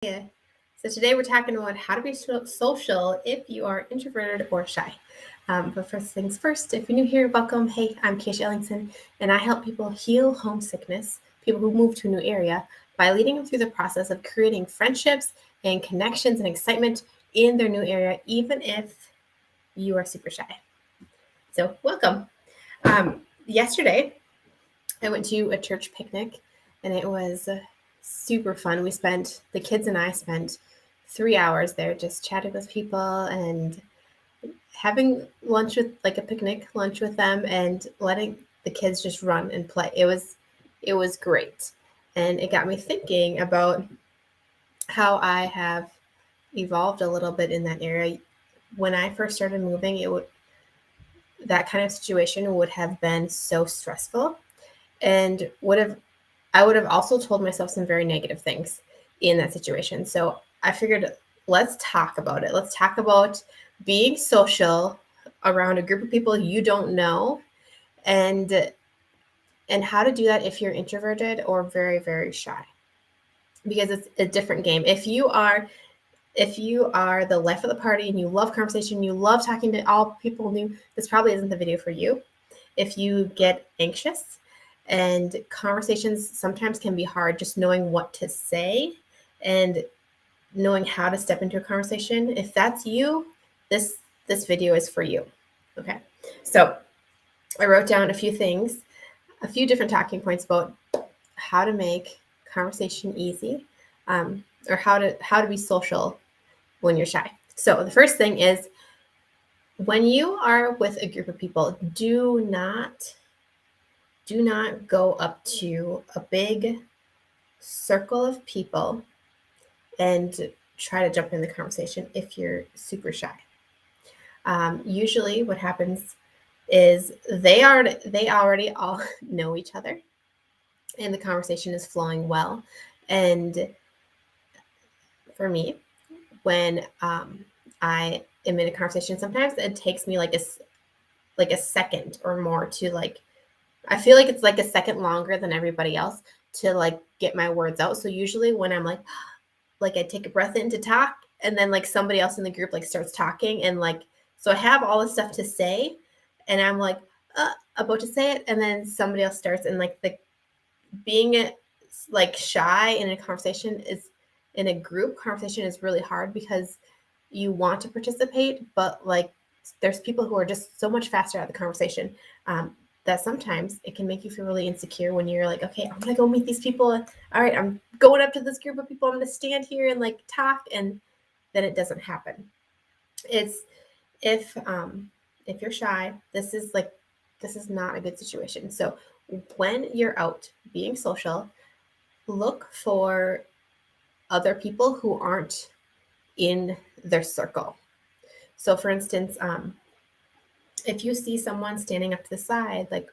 Yeah. So today we're talking about how to be social if you are introverted or shy. But first things first, if you're new here, welcome. Hey, I'm Keisha Ellingson, and I help people heal homesickness, people who move to a new area, by leading them through the process of creating friendships and connections and excitement in their new area, even if you are super shy. So welcome. Yesterday, I went to a church picnic, and it was super fun. The kids and I spent 3 hours there just chatting with people and having lunch with, like, a picnic lunch with them, and letting the kids just run and play. It was great. And it got me thinking about how I have evolved a little bit in that area. When I first started moving, that kind of situation would have been so stressful, and I would have also told myself some very negative things in that situation. So I figured, let's talk about it. Let's talk about being social around a group of people you don't know, and how to do that if you're introverted or very, very shy. Because it's a different game. If you are the life of the party and you love conversation, you love talking to all people new, this probably isn't the video for you. If you get anxious, and conversations sometimes can be hard, just knowing what to say and knowing how to step into a conversation, if that's you, this video is for you. Okay. So I wrote down a few things, a few different talking points about how to make conversation easy, or how to be social when you're shy. So the first thing is, when you are with a group of people, do not go up to a big circle of people and try to jump in the conversation if you're super shy. Usually what happens is they already all know each other, and the conversation is flowing well. And for me, when I am in a conversation, sometimes it takes me like a second or more to, like, I feel like it's like a second longer than everybody else to, like, get my words out. So usually when I'm like I take a breath in to talk, and then, like, somebody else in the group, like, starts talking, and, like, so I have all this stuff to say, and I'm like about to say it, and then somebody else starts, and, like, the being like shy in a conversation is in a group conversation is really hard, because you want to participate, but, like, there's people who are just so much faster at the conversation, that sometimes it can make you feel really insecure when you're like, okay, I'm gonna go meet these people. All right, I'm going up to this group of people. I'm gonna stand here and, like, talk, and then it doesn't happen. It's if you're shy, this is not a good situation. So when you're out being social, look for other people who aren't in their circle. So for instance, if you see someone standing up to the side, like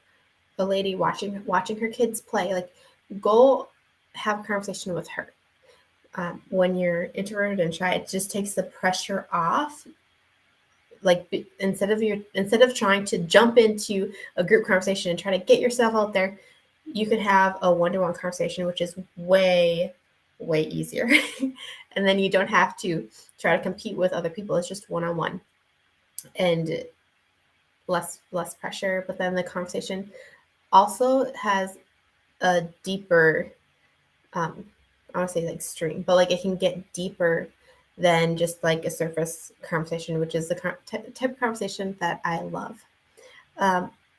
a lady watching her kids play, like, go have a conversation with her. When you're introverted and shy, it just takes the pressure off. Like, instead of trying to jump into a group conversation and try to get yourself out there, you can have a one-to-one conversation, which is way, way easier. And then you don't have to try to compete with other people. It's just one-on-one, and less pressure. But then the conversation also has a deeper, I want to say, like, stream, but, like, it can get deeper than just, like, a surface conversation, which is the type of conversation that I love.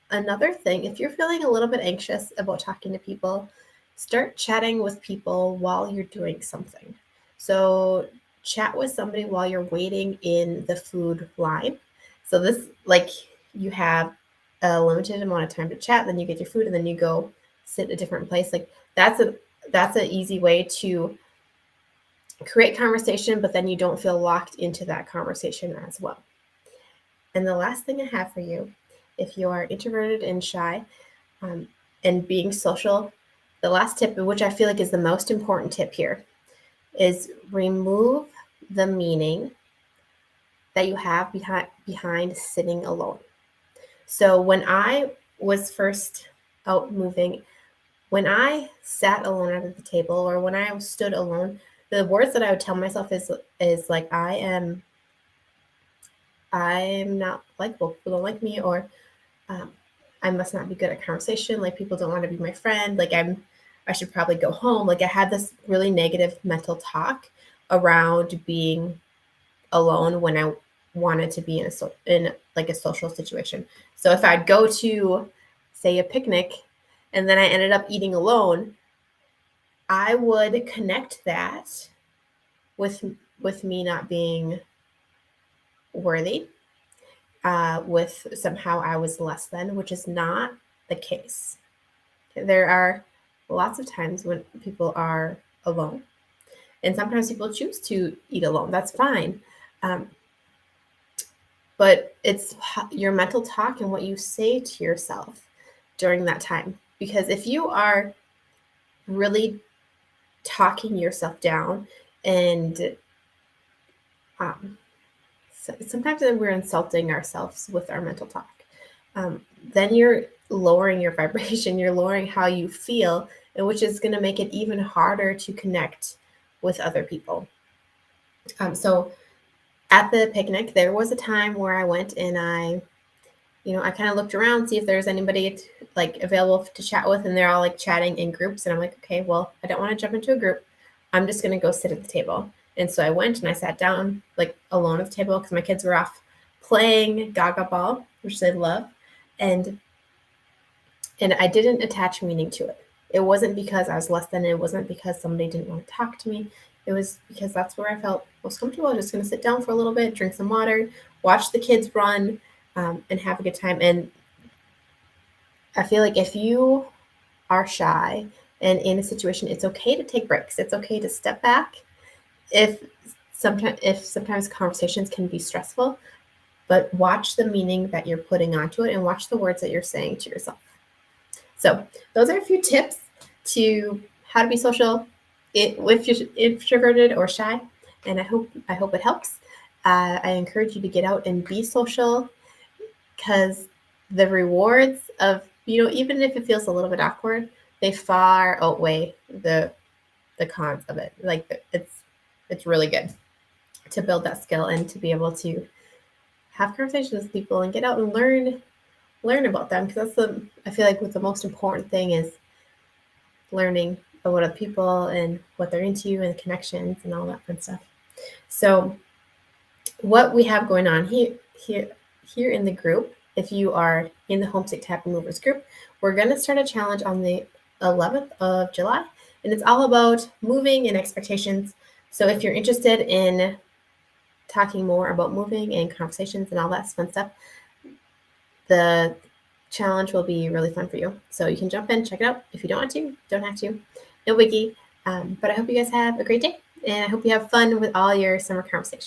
Another thing, if you're feeling a little bit anxious about talking to people, start chatting with people while you're doing something. So chat with somebody while you're waiting in the food line. So this, like, you have a limited amount of time to chat, then you get your food, and then you go sit a different place. Like, that's an easy way to create conversation, but then you don't feel locked into that conversation as well. And the last thing I have for you, if you are introverted and shy, and being social, the last tip, which I feel like is the most important tip here, is remove the meaning that you have behind sitting alone. So when I was first out moving, when I sat alone at the table, or when I stood alone, the words that I would tell myself is like, I'm not likable. People don't like me, or um, I must not be good at conversation. Like, people don't want to be my friend. Like, I should probably go home. Like, I had this really negative mental talk around being alone when I wanted to be in like a social situation. So if I'd go to, say, a picnic, and then I ended up eating alone, I would connect that with me not being worthy, with somehow I was less than, which is not the case. There are lots of times when people are alone, and sometimes people choose to eat alone. That's fine. Um, but it's your mental talk and what you say to yourself during that time. Because if you are really talking yourself down, and um, sometimes we're insulting ourselves with our mental talk, then you're lowering your vibration, you're lowering how you feel, and which is going to make it even harder to connect with other people. So at the picnic, there was a time where I went and I kind of looked around, see if there's anybody like available to chat with, and they're all like chatting in groups. And I'm like, okay, well, I don't want to jump into a group. I'm just going to go sit at the table. And so I went and I sat down like alone at the table because my kids were off playing Gaga Ball, which they love. And I didn't attach meaning to it. It wasn't because I was less than, it wasn't because somebody didn't want to talk to me. It was because that's where I felt most comfortable. I was just going to sit down for a little bit, drink some water, watch the kids run, and have a good time. And I feel like if you are shy and in a situation, it's okay to take breaks. It's okay to step back. If sometimes conversations can be stressful, but watch the meaning that you're putting onto it and watch the words that you're saying to yourself. So those are a few tips to how to be social if you're introverted or shy, and I hope it helps. I encourage you to get out and be social, because the rewards of, even if it feels a little bit awkward, they far outweigh the cons of it. Like, it's really good to build that skill and to be able to have conversations with people and get out and learn about them, because I feel like what the most important thing is learning about other people and what they're into and connections and all that fun stuff. So what we have going on here in the group, if you are in the Homesick Happy Movers group, we're going to start a challenge on the 11th of July, and it's all about moving and expectations. So if you're interested in talking more about moving and conversations and all that fun stuff, the challenge will be really fun for you. So you can jump in, check it out. If you don't want to, don't have to. No wiggy. But I hope you guys have a great day, and I hope you have fun with all your summer conversations.